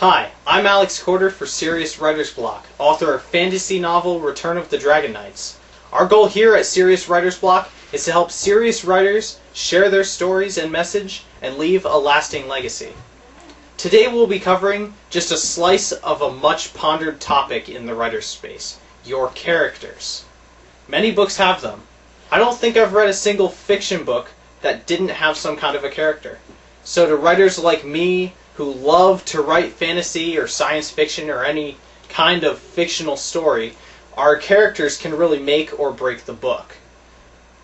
Hi, I'm Alex Corder for Serious Writer's Block, author of fantasy novel Return of the Dragon Knights. Our goal here at Serious Writer's Block is to help serious writers share their stories and message and leave a lasting legacy. Today we'll be covering just a slice of a much pondered topic in the writer's space: your characters. Many books have them. I don't think I've read a single fiction book that didn't have some kind of a character. So to writers like me who love to write fantasy or science fiction or any kind of fictional story, our characters can really make or break the book.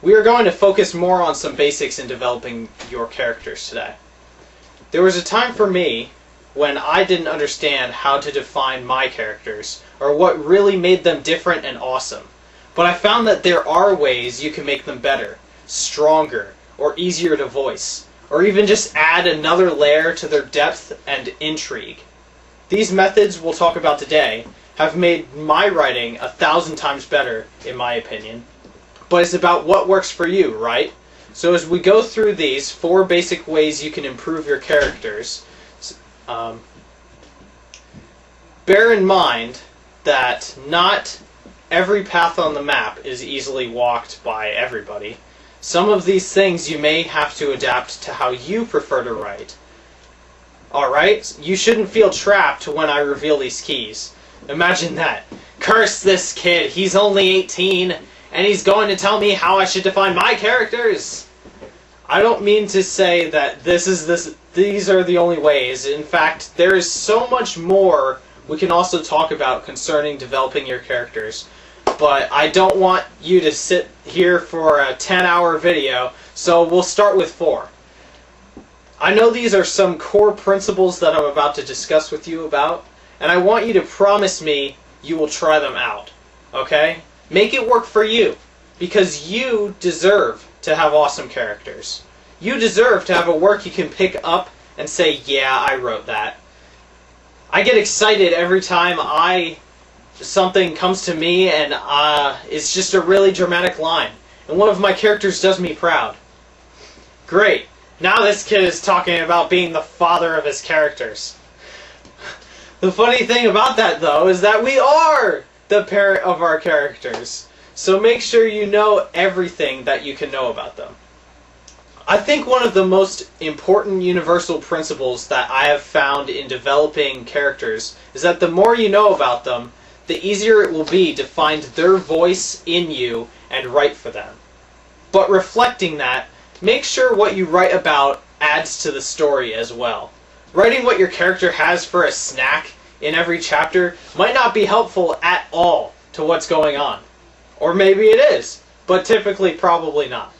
We are going to focus more on some basics in developing your characters today. There was a time for me when I didn't understand how to define my characters or what really made them different and awesome. But I found that there are ways you can make them better, stronger, or easier to voice, or even just add another layer to their depth and intrigue. These methods we'll talk about today have made my writing 1,000 times better, in my opinion. But it's about what works for you, right? So as we go through these 4 basic ways you can improve your characters, bear in mind that not every path on the map is easily walked by everybody. Some of these things you may have to adapt to how you prefer to write. Alright, you shouldn't feel trapped when I reveal these keys. Imagine that. Curse this kid, he's only 18, and he's going to tell me how I should define my characters! I don't mean to say that these are the only ways. In fact, there is so much more we can also talk about concerning developing your characters. But I don't want you to sit here for a 10-hour video, so we'll start with 4. I know these are some core principles that I'm about to discuss with you about, and I want you to promise me you will try them out, okay? Make it work for you, because you deserve to have awesome characters. You deserve to have a work you can pick up and say, yeah, I wrote that. I get excited every time something comes to me and it's just a really dramatic line, and one of my characters does me proud. Great. Now this kid is talking about being the father of his characters. The funny thing about that, though, is that we are the parent of our characters. So make sure you know everything that you can know about them. I think one of the most important universal principles that I have found in developing characters is that the more you know about them, the easier it will be to find their voice in you and write for them. But reflecting that, make sure what you write about adds to the story as well. Writing what your character has for a snack in every chapter might not be helpful at all to what's going on. Or maybe it is, but typically probably not.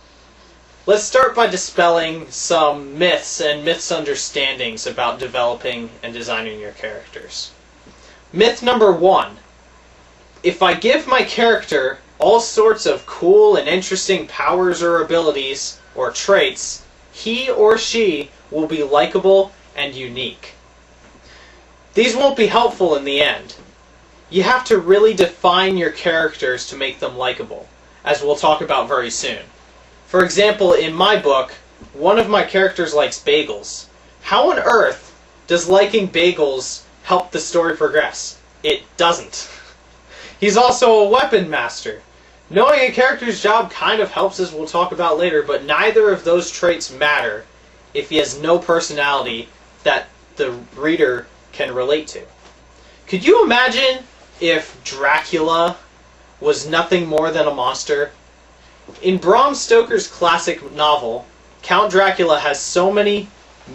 Let's start by dispelling some myths and misunderstandings about developing and designing your characters. Myth number 1. If I give my character all sorts of cool and interesting powers or abilities or traits, he or she will be likable and unique. These won't be helpful in the end. You have to really define your characters to make them likable, as we'll talk about very soon. For example, in my book, one of my characters likes bagels. How on earth does liking bagels help the story progress? It doesn't. He's also a weapon master. Knowing a character's job kind of helps, as we'll talk about later, but neither of those traits matter if he has no personality that the reader can relate to. Could you imagine if Dracula was nothing more than a monster? In Bram Stoker's classic novel, Count Dracula has so many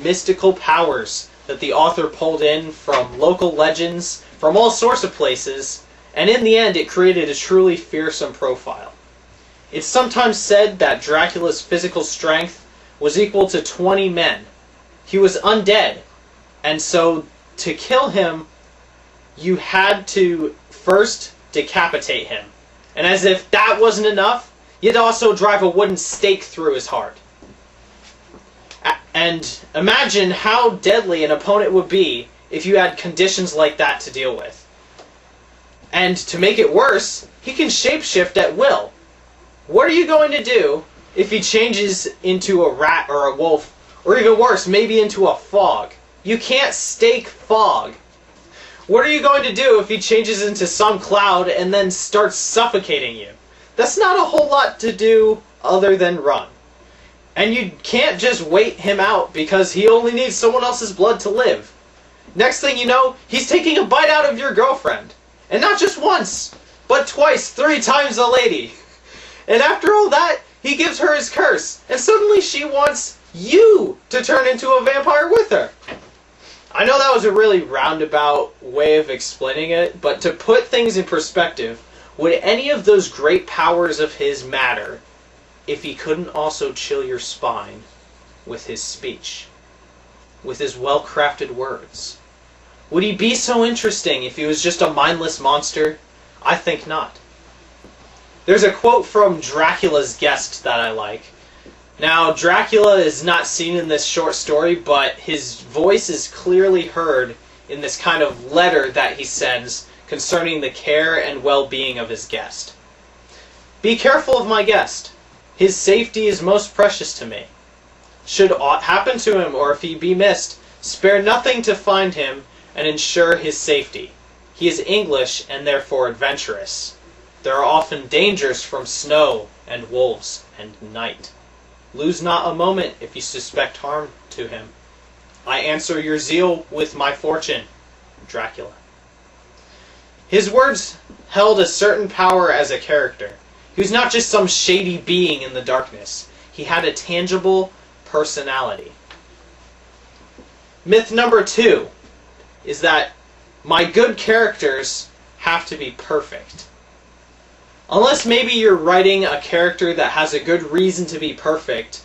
mystical powers that the author pulled in from local legends, from all sorts of places, and in the end it created a truly fearsome profile. It's sometimes said that Dracula's physical strength was equal to 20 men. He was undead, and so to kill him, you had to first decapitate him. And as if that wasn't enough, you'd also drive a wooden stake through his heart. And imagine how deadly an opponent would be if you had conditions like that to deal with. And to make it worse, he can shapeshift at will. What are you going to do if he changes into a rat or a wolf, or even worse, maybe into a fog? You can't stake fog What are you going to do if he changes into some cloud and then starts suffocating you? That's not a whole lot to do other than run. And you can't just wait him out because he only needs someone else's blood to live. Next thing you know, he's taking a bite out of your girlfriend. And not just once, but twice, 3 times a lady. And after all that, he gives her his curse, and suddenly she wants you to turn into a vampire with her. I know that was a really roundabout way of explaining it, but to put things in perspective, would any of those great powers of his matter if he couldn't also chill your spine with his speech, with his well-crafted words? Would he be so interesting if he was just a mindless monster? I think not. There's a quote from Dracula's Guest that I like. Now, Dracula is not seen in this short story, but his voice is clearly heard in this kind of letter that he sends concerning the care and well-being of his guest. Be careful of my guest. His safety is most precious to me. Should aught happen to him, or if he be missed, spare nothing to find him and ensure his safety. He is English and therefore adventurous. There are often dangers from snow and wolves and night. Lose not a moment if you suspect harm to him. I answer your zeal with my fortune. Dracula. His words held a certain power as a character. He was not just some shady being in the darkness. He had a tangible personality. Myth number 2 is that my good characters have to be perfect. Unless maybe you're writing a character that has a good reason to be perfect,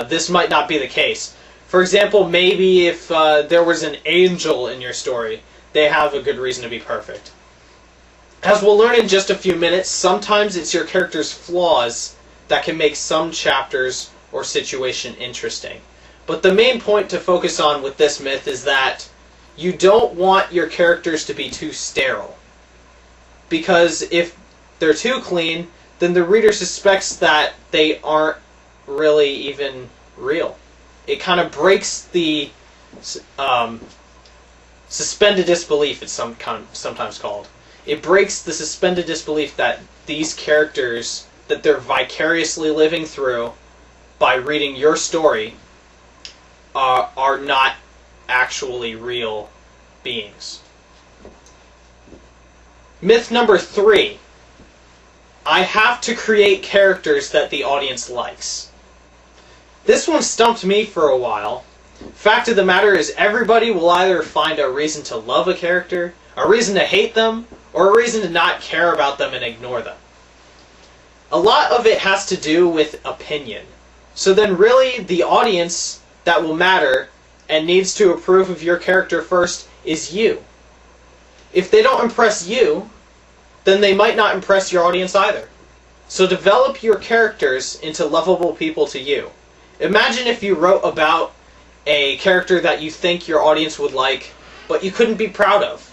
this might not be the case. For example, maybe if there was an angel in your story, they have a good reason to be perfect. As we'll learn in just a few minutes, sometimes it's your character's flaws that can make some chapters or situation interesting. But the main point to focus on with this myth is that you don't want your characters to be too sterile. Because if they're too clean, then the reader suspects that they aren't really even real. It kind of breaks the suspended disbelief, it's sometimes called. It breaks the suspended disbelief that these characters that they're vicariously living through by reading your story are not actually real beings. Myth number 3. I have to create characters that the audience likes. This one stumped me for a while. Fact of the matter is, everybody will either find a reason to love a character, a reason to hate them, or a reason to not care about them and ignore them. A lot of it has to do with opinion. So then really the audience that will matter and needs to approve of your character first is you. If they don't impress you, then they might not impress your audience either. So develop your characters into lovable people to you. Imagine if you wrote about a character that you think your audience would like, but you couldn't be proud of.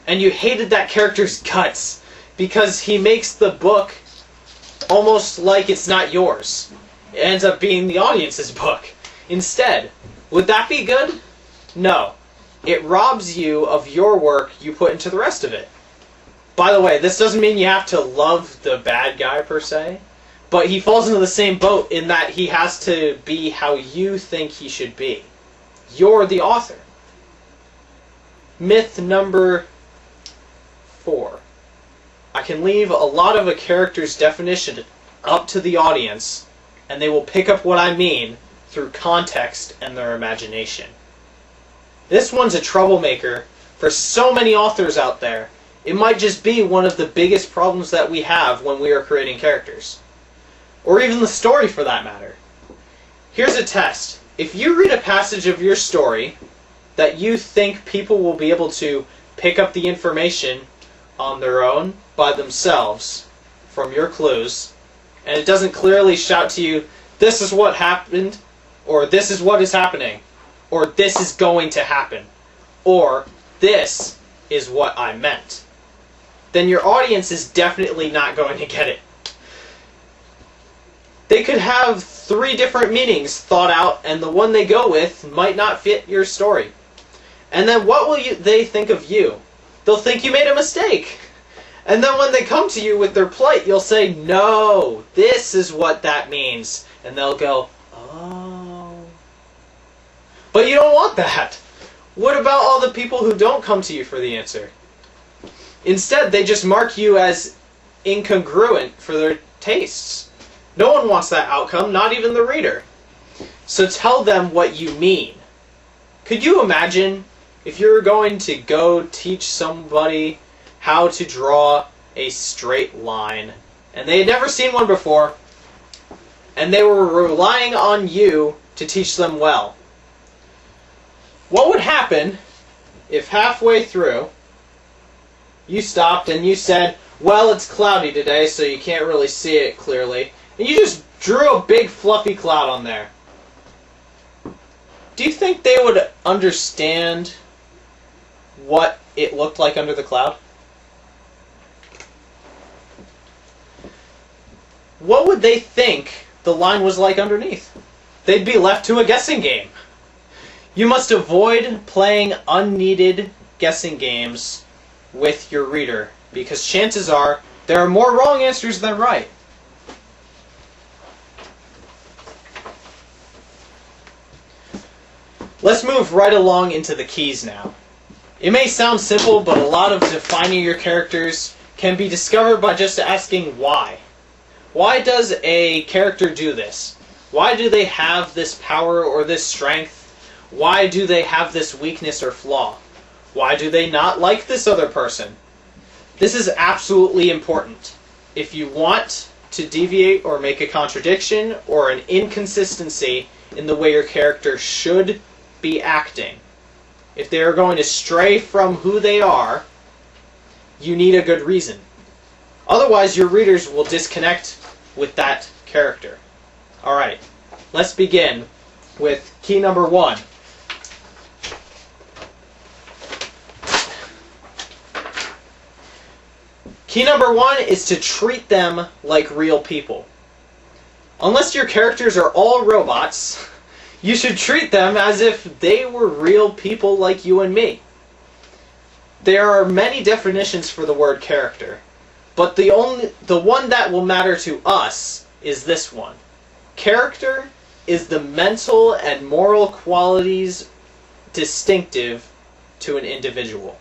And you hated that character's guts because he makes the book almost like it's not yours. It ends up being the audience's book instead. Would that be good? No. It robs you of your work you put into the rest of it. By the way, this doesn't mean you have to love the bad guy per se, but he falls into the same boat in that he has to be how you think he should be. You're the author. Myth number 4. I can leave a lot of a character's definition up to the audience, and they will pick up what I mean through context and their imagination. This one's a troublemaker for so many authors out there. It might just be one of the biggest problems that we have when we are creating characters. Or even the story for that matter. Here's a test. If you read a passage of your story that you think people will be able to pick up the information on their own, by themselves, from your clues, and it doesn't clearly shout to you, this is what happened, or this is what is happening, or this is going to happen, or this is what I meant, then your audience is definitely not going to get it. They could have 3 different meanings thought out, and the one they go with might not fit your story. And then what will they think of you? they'll think you made a mistake. And then when they come to you with their plight, you'll say, no, this is what that means. And they'll go, oh. But you don't want that. What about all the people who don't come to you for the answer? Instead, they just mark you as incongruent for their tastes. No one wants that outcome, not even the reader. So tell them what you mean. Could you imagine if you were going to go teach somebody how to draw a straight line, and they had never seen one before, and they were relying on you to teach them well? What would happen if halfway through you stopped and you said, well, it's cloudy today, so you can't really see it clearly, and you just drew a big fluffy cloud on there? Do you think they would understand what it looked like under the cloud? What would they think the line was like underneath? They'd be left to a guessing game. You must avoid playing unneeded guessing games with your reader, because chances are there are more wrong answers than right. Let's move right along into the keys now. It may sound simple, but a lot of defining your characters can be discovered by just asking why. Why does a character do this? Why do they have this power or this strength? Why do they have this weakness or flaw? Why do they not like this other person? This is absolutely important. If you want to deviate or make a contradiction or an inconsistency in the way your character should be acting, if they are going to stray from who they are, you need a good reason. Otherwise, your readers will disconnect with that character. Alright, let's begin with key number 1. Key number 1 is to treat them like real people. Unless your characters are all robots, you should treat them as if they were real people like you and me. There are many definitions for the word character, but the one that will matter to us is this one. Character is the mental and moral qualities distinctive to an individual.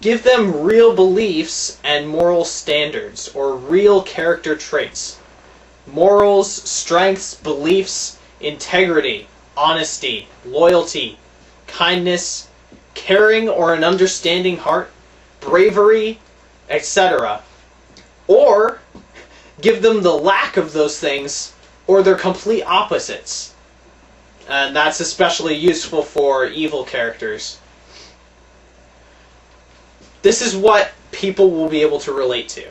Give them real beliefs and moral standards, or real character traits. Morals, strengths, beliefs, integrity, honesty, loyalty, kindness, caring or an understanding heart, bravery, etc. Or give them the lack of those things or their complete opposites. And that's especially useful for evil characters. This is what people will be able to relate to.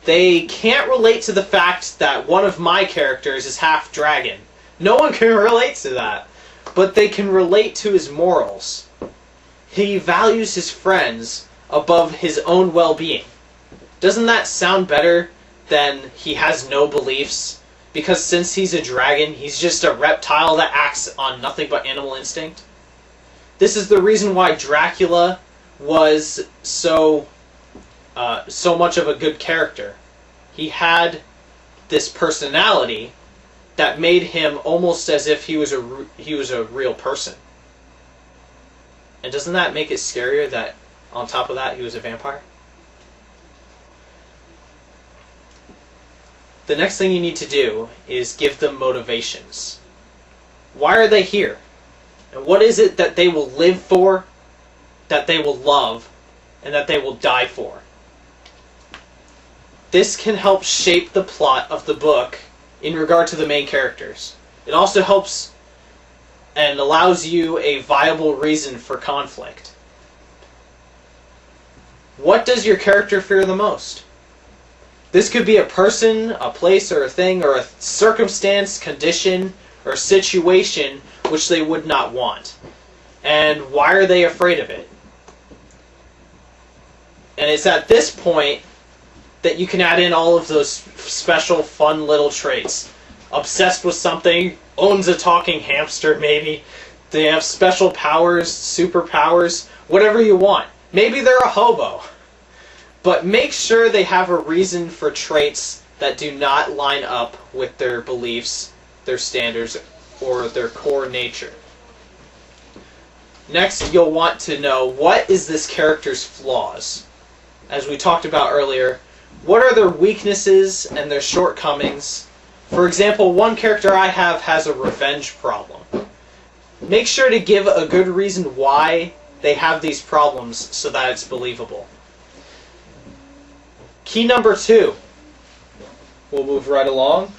They can't relate to the fact that one of my characters is half dragon. No one can relate to that. But they can relate to his morals. He values his friends above his own well-being. Doesn't that sound better than he has no beliefs? Because since he's a dragon, he's just a reptile that acts on nothing but animal instinct? This is the reason why Dracula was so much of a good character. He had this personality that made him almost as if he was a real person. And doesn't that make it scarier that on top of that he was a vampire? The next thing you need to do is give them motivations. Why are they here? And what is it that they will live for, that they will love, and that they will die for? This can help shape the plot of the book in regard to the main characters. It also helps and allows you a viable reason for conflict. What does your character fear the most? This could be a person, a place, or a thing, or a circumstance, condition, or situation which they would not want. And why are they afraid of it? And it's at this point that you can add in all of those special, fun little traits. Obsessed with something, owns a talking hamster maybe, They have special powers, superpowers, whatever you want. Maybe they're a hobo. But make sure they have a reason for traits that do not line up with their beliefs, their standards, or their core nature. Next, you'll want to know, what is this character's flaws? As we talked about earlier, what are their weaknesses and their shortcomings? For example, one character I have has a revenge problem. Make sure to give a good reason why they have these problems so that it's believable. Key number 2. We'll move right along.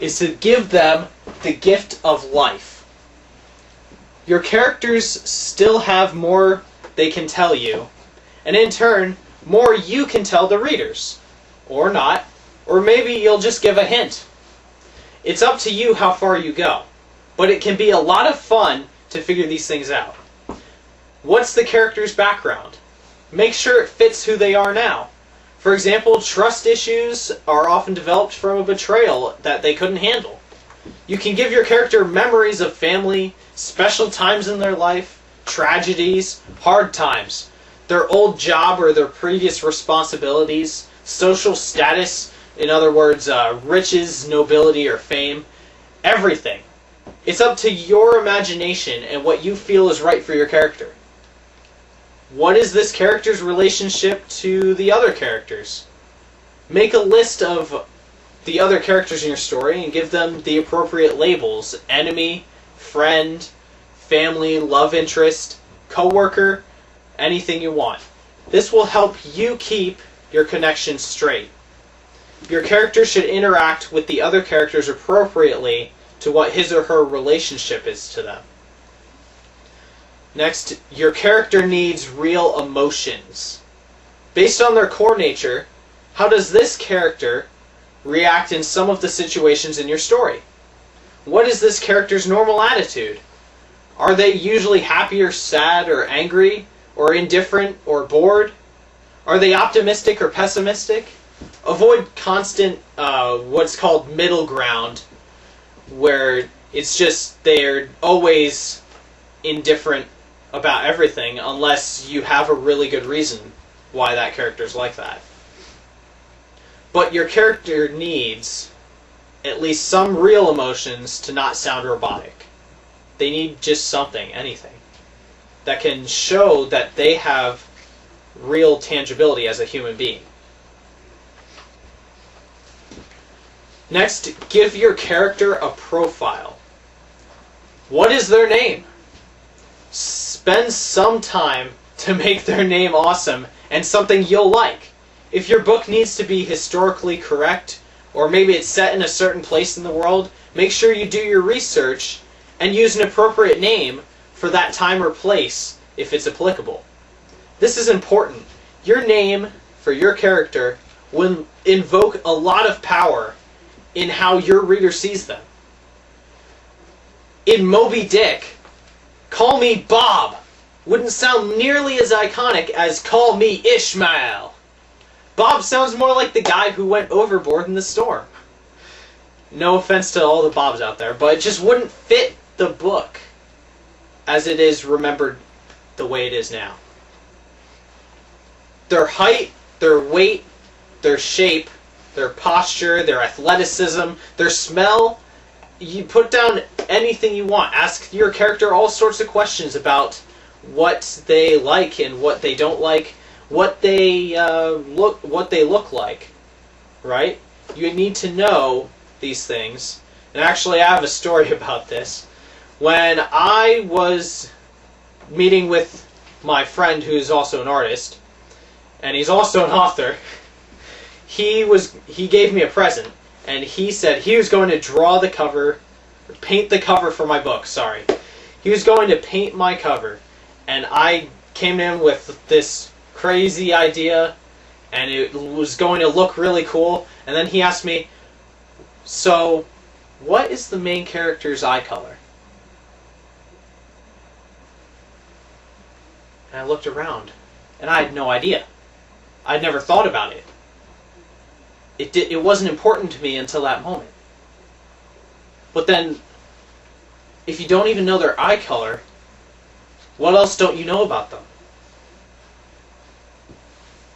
Is to give them the gift of life. Your characters still have more they can tell you, and in turn, more you can tell the readers. Or not. Or maybe you'll just give a hint. It's up to you how far you go. But it can be a lot of fun to figure these things out. What's the character's background? Make sure it fits who they are now. For example, trust issues are often developed from a betrayal that they couldn't handle. You can give your character memories of family, special times in their life, tragedies, hard times, their old job or their previous responsibilities, social status, in other words, riches, nobility, or fame, everything. It's up to your imagination and what you feel is right for your character. What is this character's relationship to the other characters? Make a list of the other characters in your story and give them the appropriate labels: enemy, friend, family, love interest, co-worker, anything you want. This will help you keep your connection straight. Your character should interact with the other characters appropriately to what his or her relationship is to them. Next, your character needs real emotions. Based on their core nature, how does this character react in some of the situations in your story? What is this character's normal attitude? Are they usually happy or sad or angry or indifferent or bored? Are they optimistic or pessimistic? Avoid constant, what's called middle ground, where it's just they're always indifferent about everything unless you have a really good reason why that character's like that. But your character needs at least some real emotions to not sound robotic. They need just something, anything, that can show that they have real tangibility as a human being. Next, give your character a profile. What is their name? Spend some time to make their name awesome and something you'll like. If your book needs to be historically correct, or maybe it's set in a certain place in the world, make sure you do your research and use an appropriate name for that time or place if it's applicable. This is important. Your name for your character will invoke a lot of power in how your reader sees them. In Moby Dick, "Call me Bob" wouldn't sound nearly as iconic as "Call me Ishmael." Bob sounds more like the guy who went overboard in the storm. No offense to all the Bobs out there, but it just wouldn't fit the book as it is remembered the way it is now. Their height, their weight, their shape, their posture, their athleticism, their smell. You put down anything you want. Ask your character all sorts of questions about what they like and what they don't like, what they look like, right? You need to know these things. And actually, I have a story about this. When I was meeting with my friend who's also an artist, and he's also an author, he gave me a present, and he said he was going to draw the cover, paint the cover for my book, sorry. He was going to paint my cover, and I came in with this crazy idea, and it was going to look really cool, and then he asked me, "So, what is the main character's eye color?" And I looked around, and I had no idea. I'd never thought about it. It wasn't important to me until that moment. But then, if you don't even know their eye color, what else don't you know about them?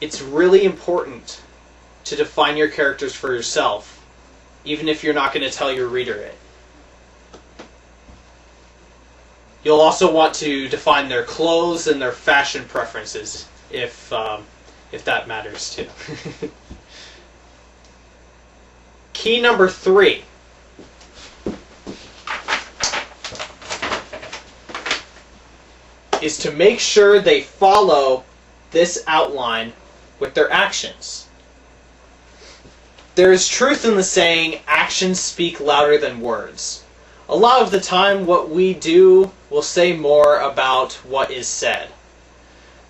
It's really important to define your characters for yourself, even if you're not going to tell your reader it. You'll also want to define their clothes and their fashion preferences, if that matters too. Key number 3. Is to make sure they follow this outline with their actions. There is truth in the saying, actions speak louder than words. A lot of the time, what we do will say more about what is said.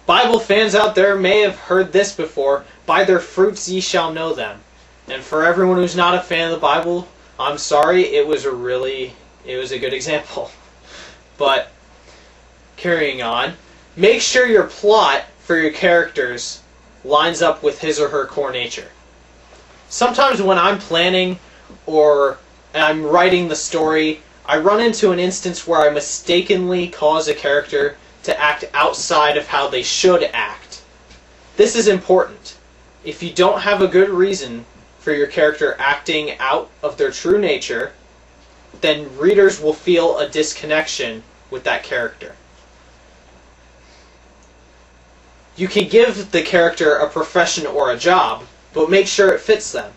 Bible fans out there may have heard this before, by their fruits ye shall know them. And for everyone who's not a fan of the Bible, I'm sorry, it was a good example. But, carrying on, make sure your plot for your characters lines up with his or her core nature. Sometimes when I'm planning or I'm writing the story, I run into an instance where I mistakenly cause a character to act outside of how they should act. This is important. If you don't have a good reason for your character acting out of their true nature, then readers will feel a disconnection with that character. You can give the character a profession or a job, but make sure it fits them.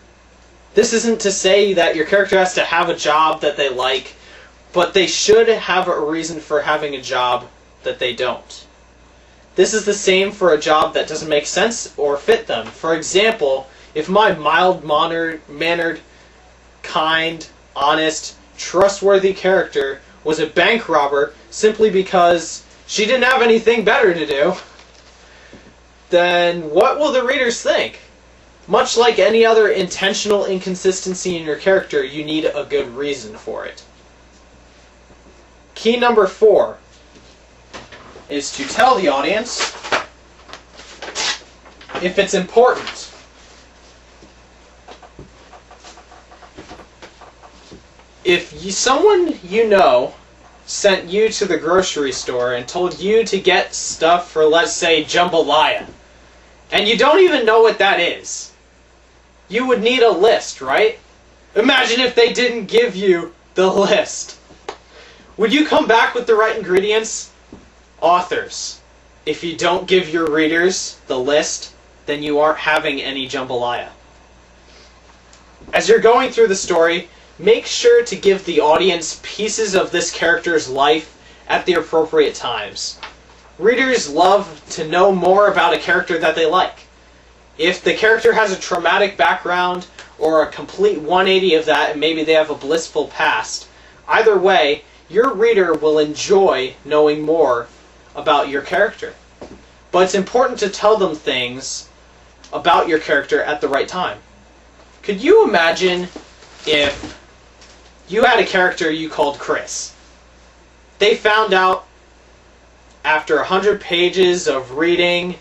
This isn't to say that your character has to have a job that they like, but they should have a reason for having a job that they don't. This is the same for a job that doesn't make sense or fit them. For example, if my mild-mannered, kind, honest, trustworthy character was a bank robber simply because she didn't have anything better to do, then what will the readers think? Much like any other intentional inconsistency in your character, you need a good reason for it. Key number 4 is to tell the audience if it's important. If someone you know sent you to the grocery store and told you to get stuff for, let's say, jambalaya, and you don't even know what that is, you would need a list, right? Imagine if they didn't give you the list. Would you come back with the right ingredients? Authors, if you don't give your readers the list, then you aren't having any jambalaya. As you're going through the story, make sure to give the audience pieces of this character's life at the appropriate times. Readers love to know more about a character that they like. If the character has a traumatic background or a complete 180 of that and maybe they have a blissful past, either way, your reader will enjoy knowing more about your character. But it's important to tell them things about your character at the right time. Could you imagine if you had a character you called Chris? They found out after 100 pages of reading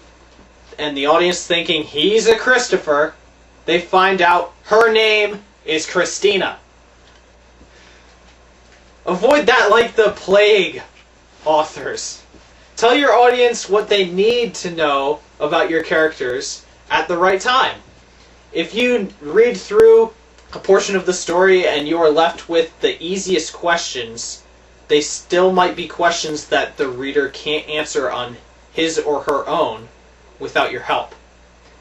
and the audience thinking he's a Christopher, they find out her name is Christina. Avoid that like the plague, authors. Tell your audience what they need to know about your characters at the right time. If you read through a portion of the story and you are left with the easiest questions, they still might be questions that the reader can't answer on his or her own without your help.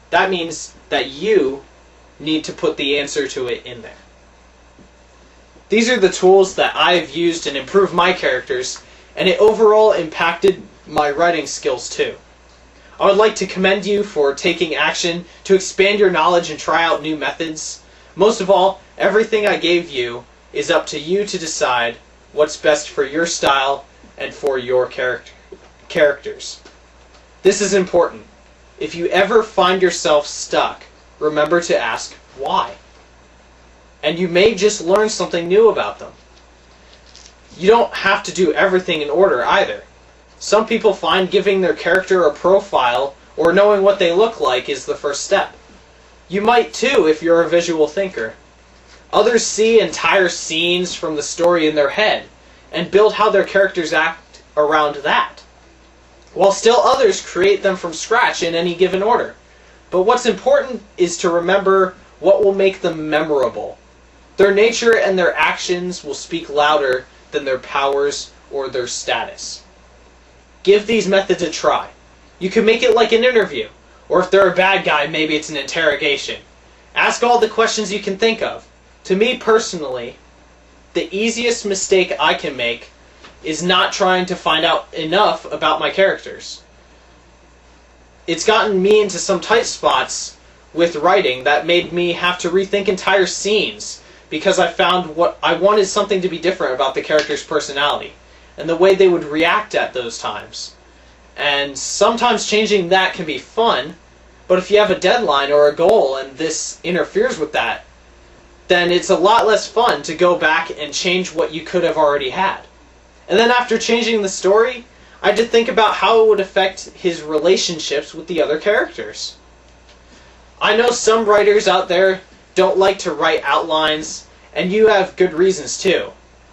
That means that you need to put the answer to it in there. These are the tools that I've used and improved my characters, and it overall impacted my writing skills too. I would like to commend you for taking action to expand your knowledge and try out new methods. Most of all, everything I gave you is up to you to decide what's best for your style and for your characters. This is important. If you ever find yourself stuck, remember to ask why. And you may just learn something new about them. You don't have to do everything in order either. Some people find giving their character a profile or knowing what they look like is the first step. You might too if you're a visual thinker. Others see entire scenes from the story in their head and build how their characters act around that, while still others create them from scratch in any given order. But what's important is to remember what will make them memorable. Their nature and their actions will speak louder than their powers or their status. Give these methods a try. You can make it like an interview, or if they're a bad guy, maybe it's an interrogation. Ask all the questions you can think of. To me personally, the easiest mistake I can make is not trying to find out enough about my characters. It's gotten me into some tight spots with writing that made me have to rethink entire scenes because I found I wanted something to be different about the character's personality and the way they would react at those times. And sometimes changing that can be fun, but if you have a deadline or a goal and this interferes with that, then it's a lot less fun to go back and change what you could have already had. And then after changing the story, I had to think about how it would affect his relationships with the other characters. I know some writers out there don't like to write outlines, and you have good reasons too.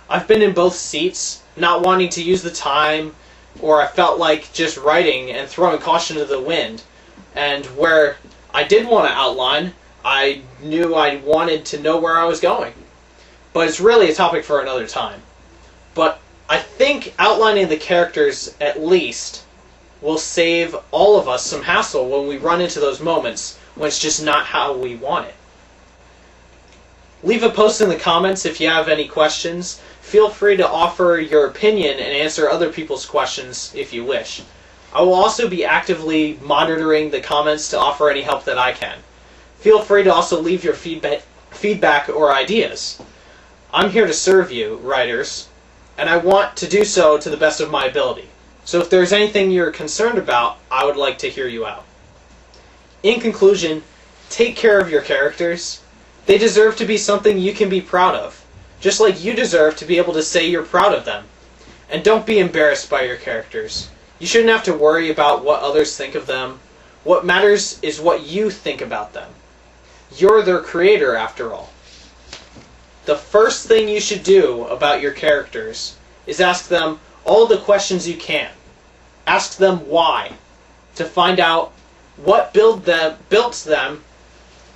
I've been in both seats, not wanting to use the time, or I felt like just writing and throwing caution to the wind. And where I did want to outline, I knew I wanted to know where I was going. But it's really a topic for another time. But I think outlining the characters, at least, will save all of us some hassle when we run into those moments when it's just not how we want it. Leave a post in the comments if you have any questions. Feel free to offer your opinion and answer other people's questions if you wish. I will also be actively monitoring the comments to offer any help that I can. Feel free to also leave your feedback or ideas. I'm here to serve you, writers, and I want to do so to the best of my ability. So if there's anything you're concerned about, I would like to hear you out. In conclusion, take care of your characters. They deserve to be something you can be proud of, just like you deserve to be able to say you're proud of them. And don't be embarrassed by your characters. You shouldn't have to worry about what others think of them. What matters is what you think about them. You're their creator, after all. The first thing you should do about your characters is ask them all the questions you can. Ask them why, to find out what built them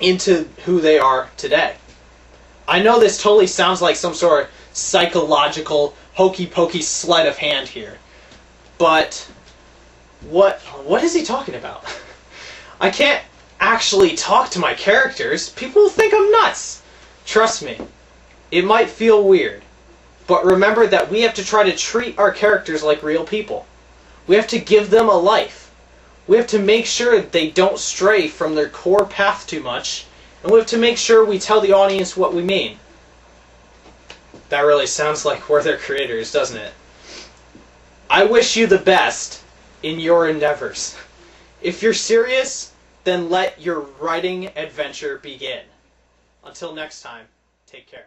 into who they are today. I know this totally sounds like some sort of psychological hokey-pokey sleight of hand here, but what is he talking about? I can't actually talk to my characters. People will think I'm nuts. Trust me, it might feel weird, but remember that we have to try to treat our characters like real people. We have to give them a life. We have to make sure they don't stray from their core path too much, and we have to make sure we tell the audience what we mean. That really sounds like we're their creators, doesn't it? I wish you the best in your endeavors. If you're serious, then let your writing adventure begin. Until next time, take care.